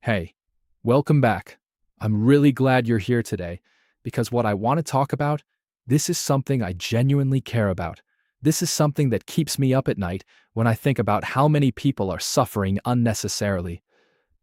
Hey, welcome back. I'm really glad you're here today because what I want to talk about, this is something I genuinely care about. This is something that keeps me up at night when I think about how many people are suffering unnecessarily.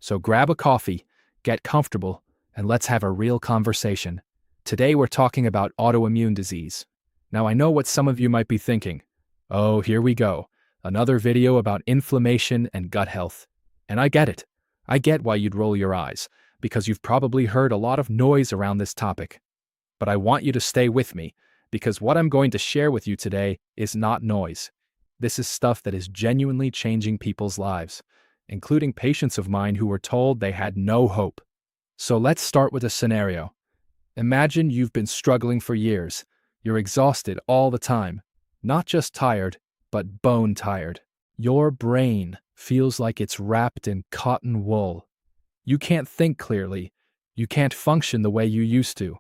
So grab a coffee, get comfortable, and let's have a real conversation. Today we're talking about autoimmune disease. Now I know what some of you might be thinking. Oh, here we go. Another video about inflammation and gut health. And I get it. I get why you'd roll your eyes, because you've probably heard a lot of noise around this topic. But I want you to stay with me, because what I'm going to share with you today is not noise. This is stuff that is genuinely changing people's lives, including patients of mine who were told they had no hope. So let's start with a scenario. Imagine you've been struggling for years. You're exhausted all the time, not just tired, but bone tired. Your brain feels like it's wrapped in cotton wool. You can't think clearly. You can't function the way you used to.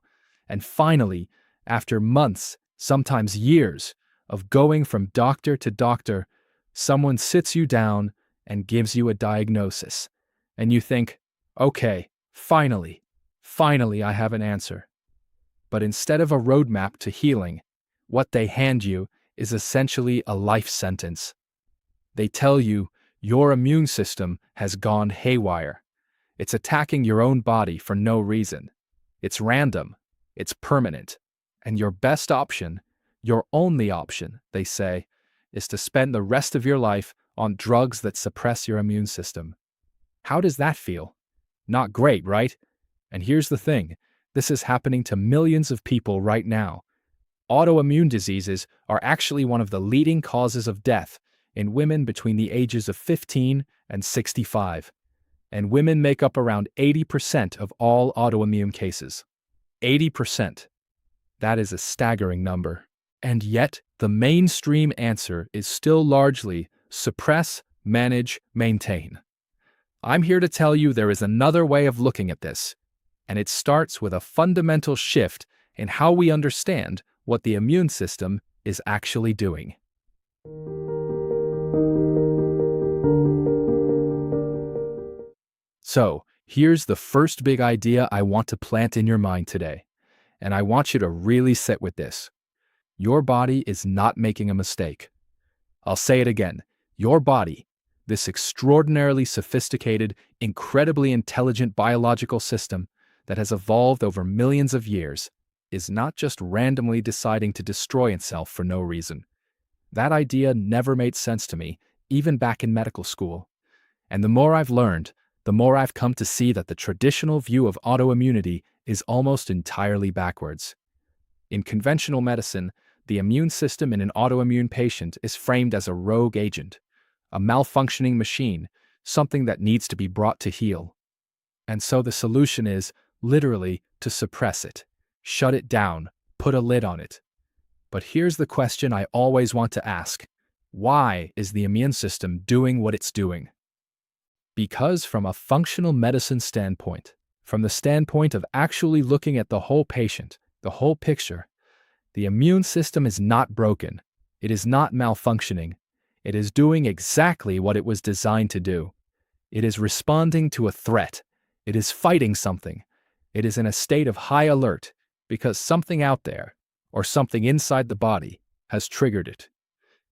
And finally, after months, sometimes years, of going from doctor to doctor, someone sits you down and gives you a diagnosis. And you think, okay, finally I have an answer. But instead of a roadmap to healing, what they hand you is essentially a life sentence. They tell you your immune system has gone haywire. It's attacking your own body for no reason. It's random. It's permanent. And your best option, your only option, they say, is to spend the rest of your life on drugs that suppress your immune system. How does that feel? Not great, right? And here's the thing. This is happening to millions of people right now. Autoimmune diseases are actually one of the leading causes of death in women between the ages of 15 and 65. And women make up around 80% of all autoimmune cases. 80%. That is a staggering number. And yet, the mainstream answer is still largely suppress, manage, maintain. I'm here to tell you there is another way of looking at this, and it starts with a fundamental shift in how we understand what the immune system is actually doing. So, here's the first big idea I want to plant in your mind today, and I want you to really sit with this. Your body is not making a mistake. I'll say it again. Your body, this extraordinarily sophisticated, incredibly intelligent biological system that has evolved over millions of years, is not just randomly deciding to destroy itself for no reason. That idea never made sense to me, even back in medical school. And the more I've learned, the more I've come to see that the traditional view of autoimmunity is almost entirely backwards. In conventional medicine, the immune system in an autoimmune patient is framed as a rogue agent, a malfunctioning machine, something that needs to be brought to heel. And so the solution is, literally, to suppress it, shut it down, put a lid on it. But here's the question I always want to ask. Why is the immune system doing what it's doing? Because from a functional medicine standpoint, from the standpoint of actually looking at the whole patient, the whole picture, the immune system is not broken. It is not malfunctioning. It is doing exactly what it was designed to do. It is responding to a threat. It is fighting something. It is in a state of high alert because something out there, or something inside the body, has triggered it.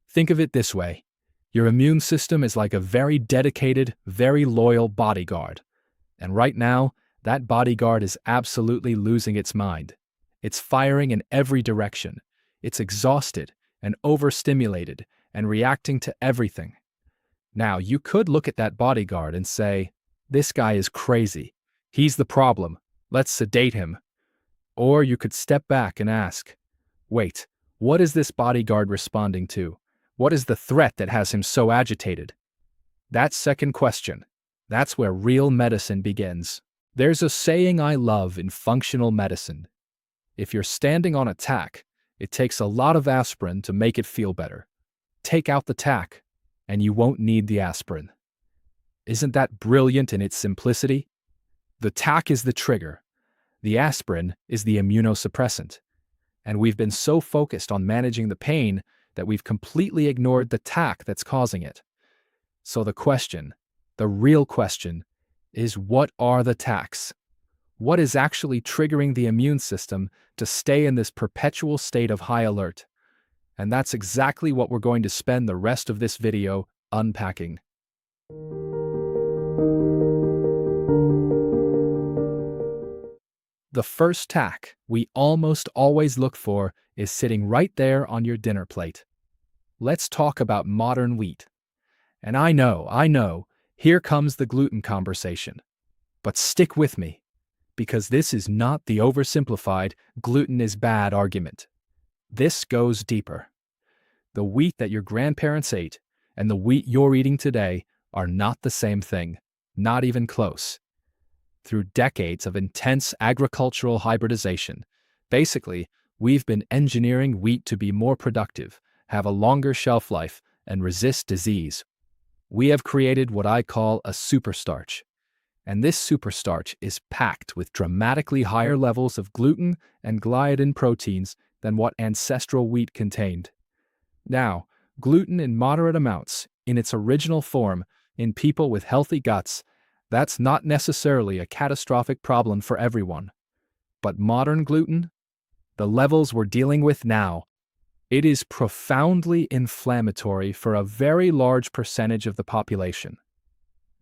Think of it this way. Your immune system is like a very dedicated, very loyal bodyguard. And right now, that bodyguard is absolutely losing its mind. It's firing in every direction. It's exhausted and overstimulated and reacting to everything. Now, you could look at that bodyguard and say, this guy is crazy. He's the problem. Let's sedate him. Or you could step back and ask, wait, what is this bodyguard responding to? What is the threat that has him so agitated? That second question, that's where real medicine begins. There's a saying I love in functional medicine. If you're standing on a tack, it takes a lot of aspirin to make it feel better. Take out the tack, and you won't need the aspirin. Isn't that brilliant in its simplicity? The tack is the trigger. The aspirin is the immunosuppressant. And we've been so focused on managing the pain that we've completely ignored the tack that's causing it. So the question, the real question, is what are the attacks? What is actually triggering the immune system to stay in this perpetual state of high alert? And that's exactly what we're going to spend the rest of this video unpacking. The first tack we almost always look for is sitting right there on your dinner plate. Let's talk about modern wheat. And I know, here comes the gluten conversation. But stick with me, because this is not the oversimplified gluten is bad argument. This goes deeper. The wheat that your grandparents ate and the wheat you're eating today are not the same thing, not even close. Through decades of intense agricultural hybridization, basically, we've been engineering wheat to be more productive, have a longer shelf life, and resist disease. We have created what I call a superstarch. And this superstarch is packed with dramatically higher levels of gluten and gliadin proteins than what ancestral wheat contained. Now, gluten in moderate amounts, in its original form, in people with healthy guts, that's not necessarily a catastrophic problem for everyone. But modern gluten? The levels we're dealing with now, it is profoundly inflammatory for a very large percentage of the population.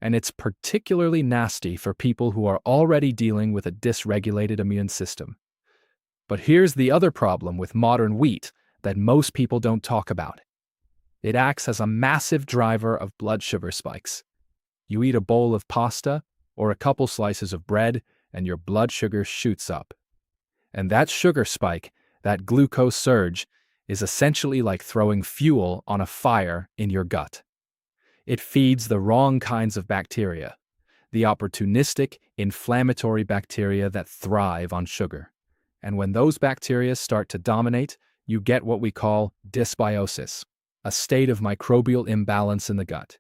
And it's particularly nasty for people who are already dealing with a dysregulated immune system. But here's the other problem with modern wheat that most people don't talk about. It acts as a massive driver of blood sugar spikes. You eat a bowl of pasta or a couple slices of bread and your blood sugar shoots up. And that sugar spike, that glucose surge, is essentially like throwing fuel on a fire in your gut. It feeds the wrong kinds of bacteria, the opportunistic, inflammatory bacteria that thrive on sugar. And when those bacteria start to dominate, you get what we call dysbiosis, a state of microbial imbalance in the gut.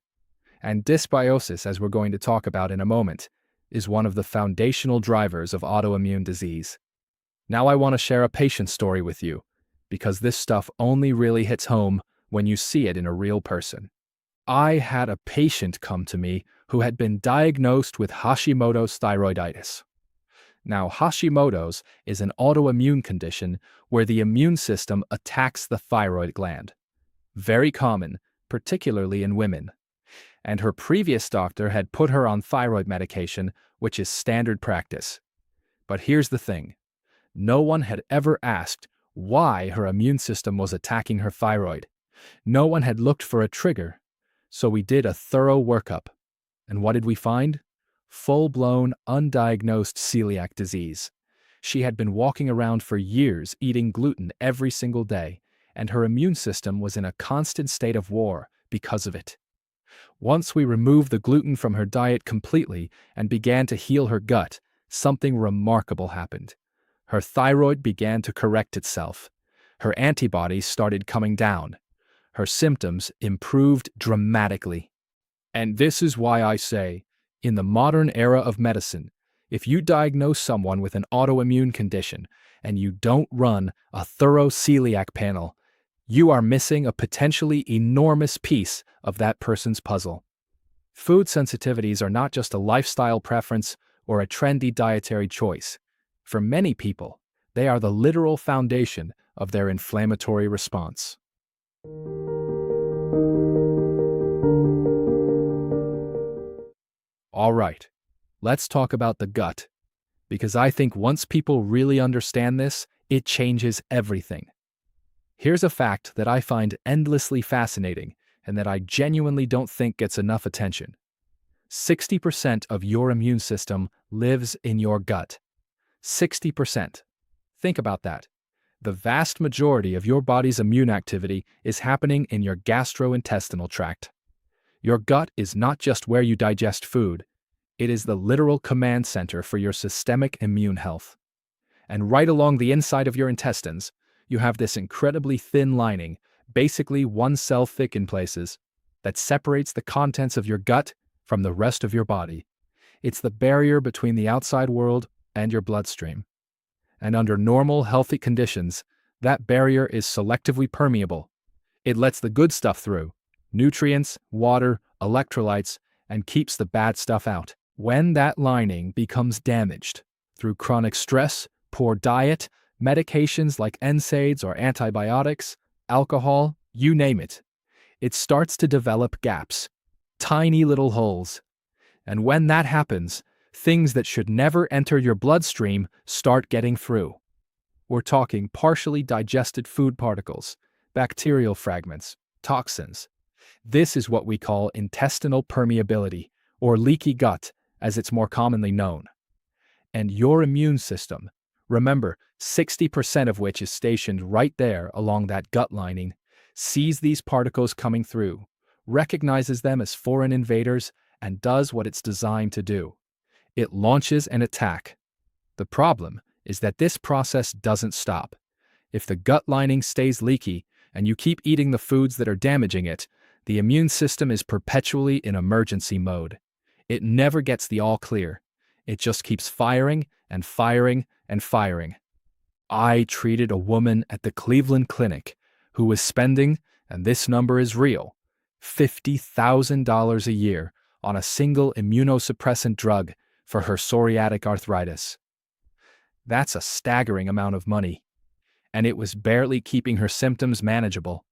And dysbiosis, as we're going to talk about in a moment, is one of the foundational drivers of autoimmune disease. Now I want to share a patient story with you, because this stuff only really hits home when you see it in a real person. I had a patient come to me who had been diagnosed with Hashimoto's thyroiditis. Now, Hashimoto's is an autoimmune condition where the immune system attacks the thyroid gland. Very common, particularly in women. And her previous doctor had put her on thyroid medication, which is standard practice. But here's the thing. No one had ever asked why her immune system was attacking her thyroid. No one had looked for a trigger. So we did a thorough workup. And what did we find? Full-blown, undiagnosed celiac disease. She had been walking around for years eating gluten every single day, and her immune system was in a constant state of war because of it. Once we removed the gluten from her diet completely and began to heal her gut, something remarkable happened. Her thyroid began to correct itself. Her antibodies started coming down. Her symptoms improved dramatically. And this is why I say, in the modern era of medicine, if you diagnose someone with an autoimmune condition and you don't run a thorough celiac panel, you are missing a potentially enormous piece of that person's puzzle. Food sensitivities are not just a lifestyle preference or a trendy dietary choice. For many people, they are the literal foundation of their inflammatory response. All right, let's talk about the gut, because I think once people really understand this, it changes everything. Here's a fact that I find endlessly fascinating and that I genuinely don't think gets enough attention. 60% of your immune system lives in your gut. 60%. Think about that. The vast majority of your body's immune activity is happening in your gastrointestinal tract. Your gut is not just where you digest food. It is the literal command center for your systemic immune health. And right along the inside of your intestines, you have this incredibly thin lining, basically 1 cell thick in places, that separates the contents of your gut from the rest of your body. It's the barrier between the outside world and your bloodstream. And under normal, healthy conditions, that barrier is selectively permeable. It lets the good stuff through, nutrients, water, electrolytes, and keeps the bad stuff out. When that lining becomes damaged through chronic stress, poor diet, medications like NSAIDs or antibiotics, alcohol, you name it, it starts to develop gaps, tiny little holes. And when that happens, things that should never enter your bloodstream start getting through. We're talking partially digested food particles, bacterial fragments, toxins. This is what we call intestinal permeability, or leaky gut, as it's more commonly known. And your immune system, remember, 60% of which is stationed right there along that gut lining, sees these particles coming through, recognizes them as foreign invaders, and does what it's designed to do. It launches an attack. The problem is that this process doesn't stop. If the gut lining stays leaky and you keep eating the foods that are damaging it, the immune system is perpetually in emergency mode. It never gets the all clear. It just keeps firing and firing and firing. I treated a woman at the Cleveland Clinic who was spending, and this number is real, $50,000 a year on a single immunosuppressant drug for her psoriatic arthritis. That's a staggering amount of money, and it was barely keeping her symptoms manageable.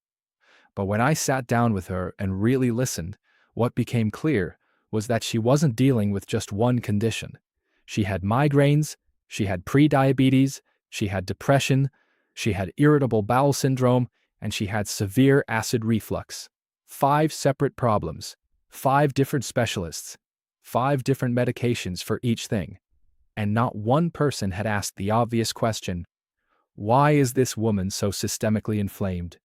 But when I sat down with her and really listened, what became clear was that she wasn't dealing with just one condition. She had migraines, she had prediabetes, she had depression, she had irritable bowel syndrome, and she had severe acid reflux. 5 separate problems, 5 different specialists, 5 different medications for each thing. And not one person had asked the obvious question, why is this woman so systemically inflamed?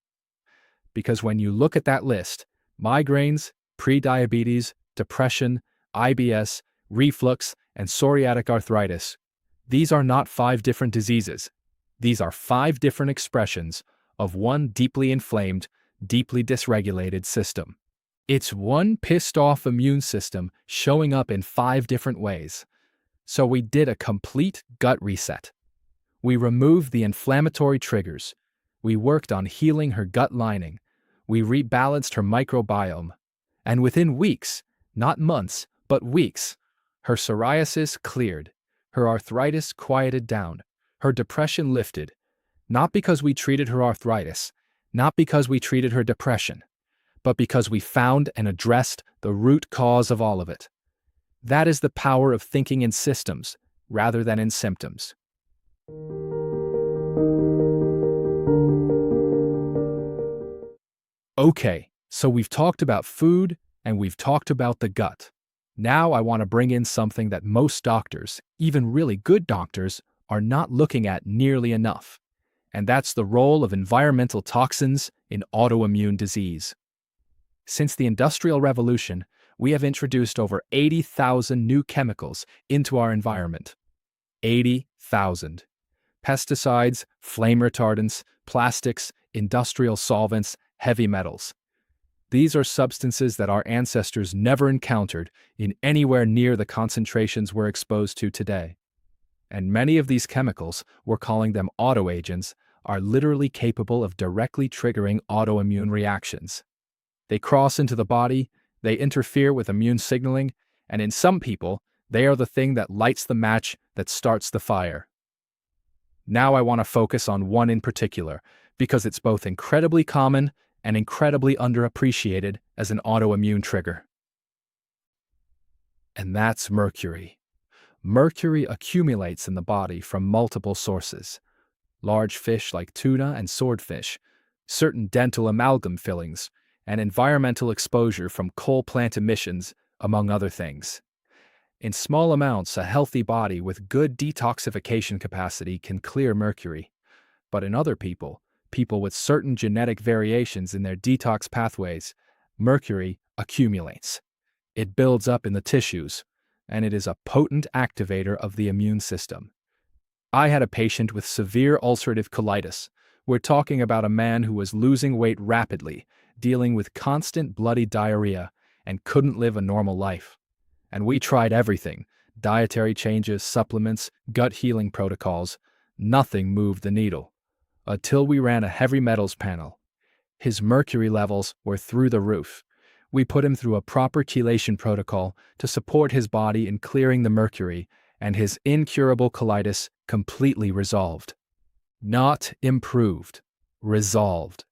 Because when you look at that list, migraines, prediabetes, depression, IBS, reflux, and psoriatic arthritis, these are not 5 different diseases. These are 5 different expressions of one deeply inflamed, deeply dysregulated system. It's one pissed-off immune system showing up in 5 different ways. So we did a complete gut reset. We removed the inflammatory triggers. We worked on healing her gut lining. We rebalanced her microbiome. And within weeks, not months, but weeks, her psoriasis cleared. Her arthritis quieted down. Her depression lifted. Not because we treated her arthritis, not because we treated her depression, but because we found and addressed the root cause of all of it. That is the power of thinking in systems rather than in symptoms. Okay, so we've talked about food and we've talked about the gut. Now I want to bring in something that most doctors, even really good doctors, are not looking at nearly enough. And that's the role of environmental toxins in autoimmune disease. Since the Industrial Revolution, we have introduced over 80,000 new chemicals into our environment. 80,000. Pesticides, flame retardants, plastics, industrial solvents, heavy metals. These are substances that our ancestors never encountered in anywhere near the concentrations we're exposed to today. And many of these chemicals, we're calling them autoagents, are literally capable of directly triggering autoimmune reactions. They cross into the body, they interfere with immune signaling, and in some people, they are the thing that lights the match that starts the fire. Now I want to focus on one in particular, because it's both incredibly common and incredibly underappreciated as an autoimmune trigger. And that's mercury. Mercury accumulates in the body from multiple sources. Large fish like tuna and swordfish, certain dental amalgam fillings, and environmental exposure from coal plant emissions, among other things. In small amounts, a healthy body with good detoxification capacity can clear mercury. But in other people with certain genetic variations in their detox pathways, mercury accumulates. It builds up in the tissues, and it is a potent activator of the immune system. I had a patient with severe ulcerative colitis. We're talking about a man who was losing weight rapidly, dealing with constant bloody diarrhea, and couldn't live a normal life. And we tried everything: dietary changes, supplements, gut healing protocols. Nothing moved the needle. Until we ran a heavy metals panel. His mercury levels were through the roof. We put him through a proper chelation protocol to support his body in clearing the mercury, and his incurable colitis completely resolved. Not improved, resolved.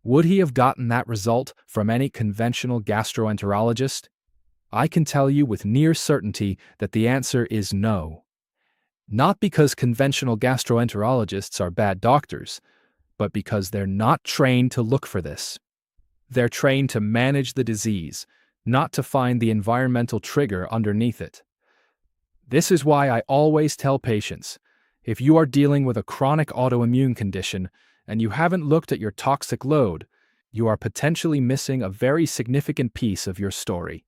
Would he have gotten that result from any conventional gastroenterologist? I can tell you with near certainty that the answer is no. Not because conventional gastroenterologists are bad doctors, but because they're not trained to look for this. They're trained to manage the disease, not to find the environmental trigger underneath it. This is why I always tell patients, if you are dealing with a chronic autoimmune condition and you haven't looked at your toxic load, you are potentially missing a very significant piece of your story.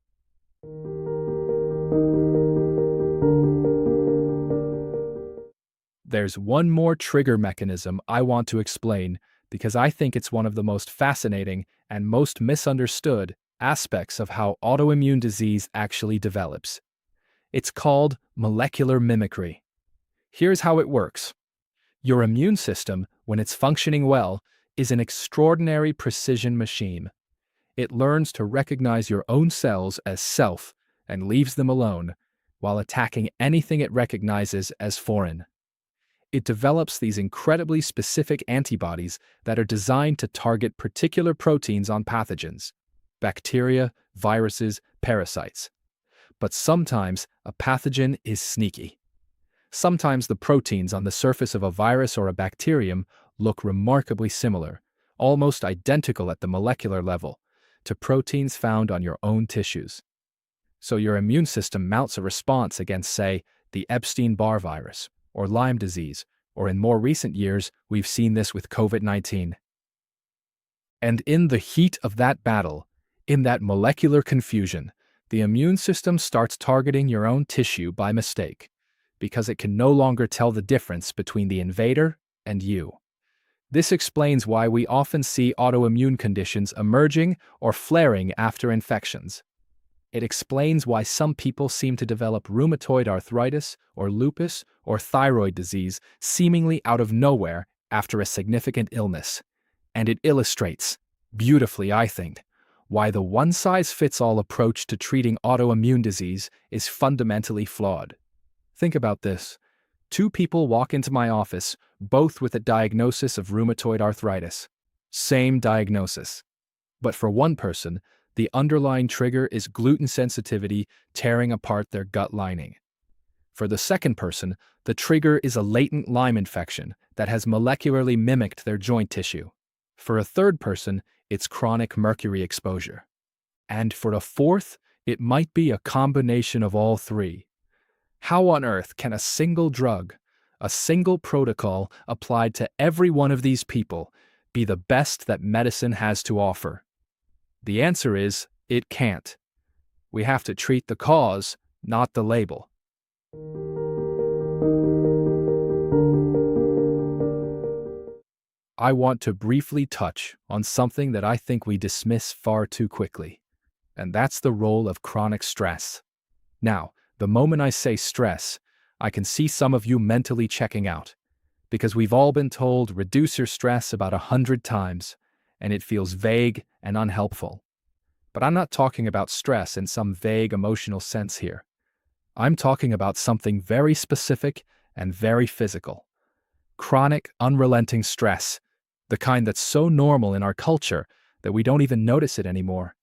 There's one more trigger mechanism I want to explain because I think it's one of the most fascinating and most misunderstood aspects of how autoimmune disease actually develops. It's called molecular mimicry. Here's how it works. Your immune system, when it's functioning well, is an extraordinary precision machine. It learns to recognize your own cells as self and leaves them alone, while attacking anything it recognizes as foreign. It develops these incredibly specific antibodies that are designed to target particular proteins on pathogens, bacteria, viruses, parasites. But sometimes a pathogen is sneaky. Sometimes the proteins on the surface of a virus or a bacterium look remarkably similar, almost identical at the molecular level, to proteins found on your own tissues. So your immune system mounts a response against, say, the Epstein-Barr virus, or Lyme disease, or in more recent years, we've seen this with COVID-19. And in the heat of that battle, in that molecular confusion, the immune system starts targeting your own tissue by mistake, because it can no longer tell the difference between the invader and you. This explains why we often see autoimmune conditions emerging or flaring after infections. It explains why some people seem to develop rheumatoid arthritis or lupus or thyroid disease seemingly out of nowhere after a significant illness. And it illustrates, beautifully I think, why the one-size-fits-all approach to treating autoimmune disease is fundamentally flawed. Think about this. Two people walk into my office, both with a diagnosis of rheumatoid arthritis. Same diagnosis. But for one person, the underlying trigger is gluten sensitivity tearing apart their gut lining. For the second person, the trigger is a latent Lyme infection that has molecularly mimicked their joint tissue. For a third person, it's chronic mercury exposure. And for a fourth, it might be a combination of all three. How on earth can a single drug, a single protocol applied to every one of these people, be the best that medicine has to offer? The answer is, it can't. We have to treat the cause, not the label. I want to briefly touch on something that I think we dismiss far too quickly, and that's the role of chronic stress. Now, the moment I say stress, I can see some of you mentally checking out, because we've all been told reduce your stress about 100 times, and it feels vague and unhelpful. But I'm not talking about stress in some vague emotional sense here. I'm talking about something very specific and very physical. Chronic, unrelenting stress, the kind that's so normal in our culture that we don't even notice it anymore,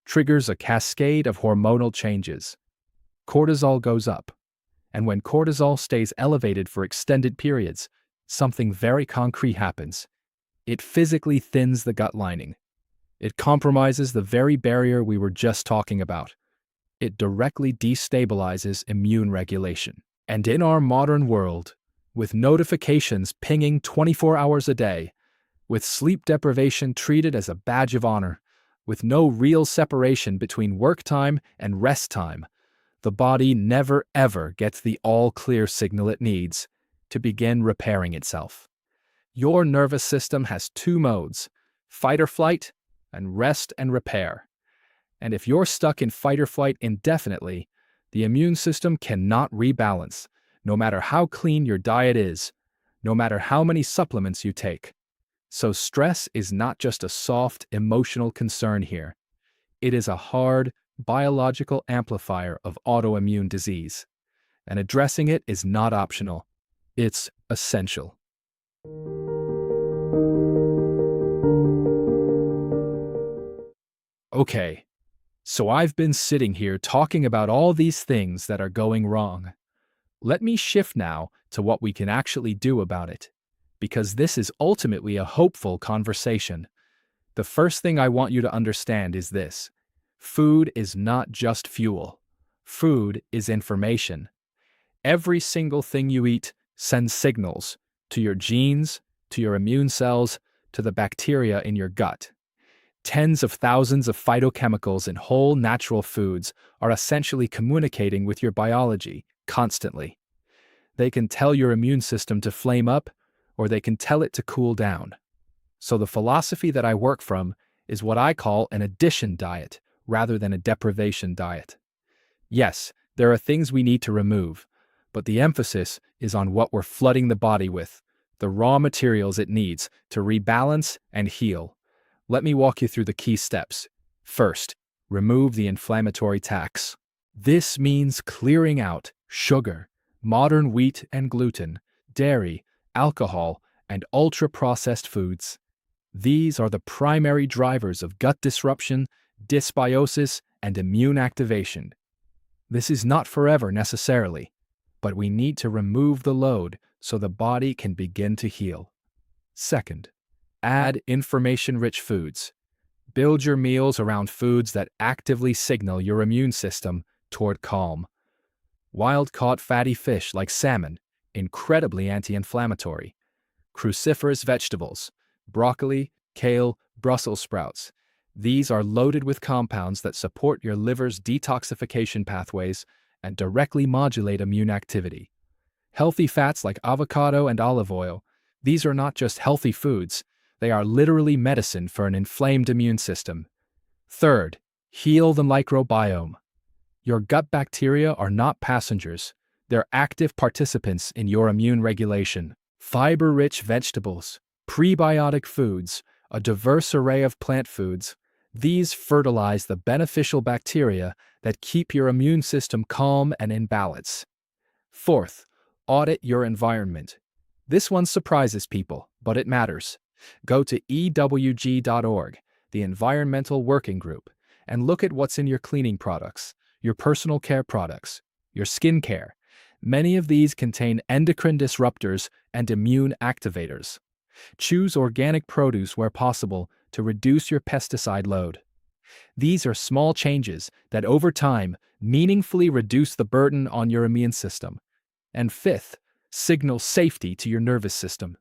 triggers a cascade of hormonal changes. Cortisol goes up, and when cortisol stays elevated for extended periods, something very concrete happens. It physically thins the gut lining. It compromises the very barrier we were just talking about. It directly destabilizes immune regulation. And in our modern world, with notifications pinging 24 hours a day, with sleep deprivation treated as a badge of honor, with no real separation between work time and rest time, the body never ever gets the all-clear signal it needs to begin repairing itself. Your nervous system has two modes, fight or flight, and rest and repair. And if you're stuck in fight or flight indefinitely, the immune system cannot rebalance, no matter how clean your diet is, no matter how many supplements you take. So stress is not just a soft, emotional concern here. It is a hard, biological amplifier of autoimmune disease, and addressing it is not optional. It's essential. Okay, so I've been sitting here talking about all these things that are going wrong. Let me shift now to what we can actually do about it, because this is ultimately a hopeful conversation. The first thing I want you to understand is this: food is not just fuel. Food is information. Every single thing you eat sends signals to your genes, to your immune cells, to the bacteria in your gut. Tens of thousands of phytochemicals in whole natural foods are essentially communicating with your biology constantly. They can tell your immune system to flame up, or they can tell it to cool down. So the philosophy that I work from is what I call an addition diet rather than a deprivation diet. Yes, there are things we need to remove, but the emphasis is on what we're flooding the body with, the raw materials it needs to rebalance and heal. Let me walk you through the key steps. First, remove the inflammatory tax. This means clearing out sugar, modern wheat and gluten, dairy, alcohol, and ultra-processed foods. These are the primary drivers of gut disruption, dysbiosis, and immune activation. This is not forever necessarily, but we need to remove the load so the body can begin to heal. Second, add information-rich foods. Build your meals around foods that actively signal your immune system toward calm. Wild-caught fatty fish like salmon, incredibly anti-inflammatory. Cruciferous vegetables, broccoli, kale, Brussels sprouts. These are loaded with compounds that support your liver's detoxification pathways and directly modulate immune activity. Healthy fats like avocado and olive oil. These are not just healthy foods, they are literally medicine for an inflamed immune system. Third, heal the microbiome. Your gut bacteria are not passengers, they're active participants in your immune regulation. Fiber-rich vegetables, prebiotic foods, a diverse array of plant foods, these fertilize the beneficial bacteria that keep your immune system calm and in balance. Fourth, audit your environment. This one surprises people, but it matters. Go to ewg.org, the Environmental Working Group, and look at what's in your cleaning products, your personal care products, your skincare. Many of these contain endocrine disruptors and immune activators. Choose organic produce where possible to reduce your pesticide load. These are small changes that over time meaningfully reduce the burden on your immune system. And fifth, signal safety to your nervous system.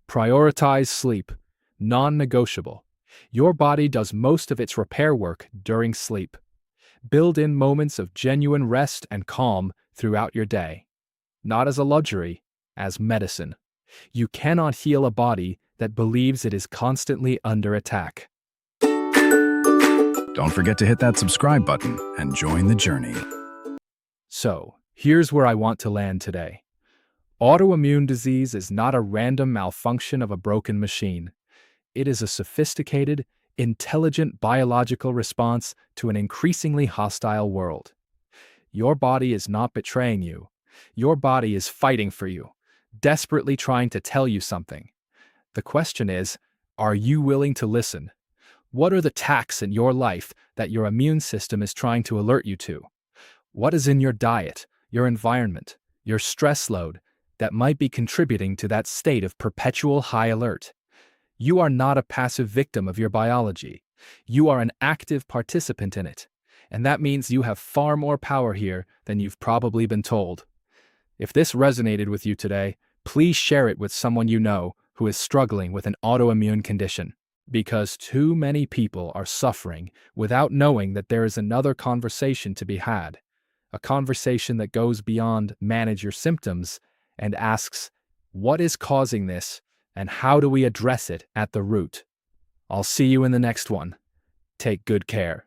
Prioritize sleep, non-negotiable. Your body does most of its repair work during sleep. Build in moments of genuine rest and calm throughout your day. Not as a luxury, as medicine. You cannot heal a body that believes it is constantly under attack. Don't forget to hit that subscribe button and join the journey. So, here's where I want to land today. Autoimmune disease is not a random malfunction of a broken machine. It is a sophisticated, intelligent biological response to an increasingly hostile world. Your body is not betraying you. Your body is fighting for you, desperately trying to tell you something. The question is, are you willing to listen? What are the tacks in your life that your immune system is trying to alert you to? What is in your diet, your environment, your stress load that might be contributing to that state of perpetual high alert? You are not a passive victim of your biology. You are an active participant in it, and that means you have far more power here than you've probably been told. If this resonated with you today, please share it with someone you know who is struggling with an autoimmune condition, because too many people are suffering without knowing that there is another conversation to be had, a conversation that goes beyond manage your symptoms and asks, what is causing this and how do we address it at the root? I'll see you in the next one. Take good care.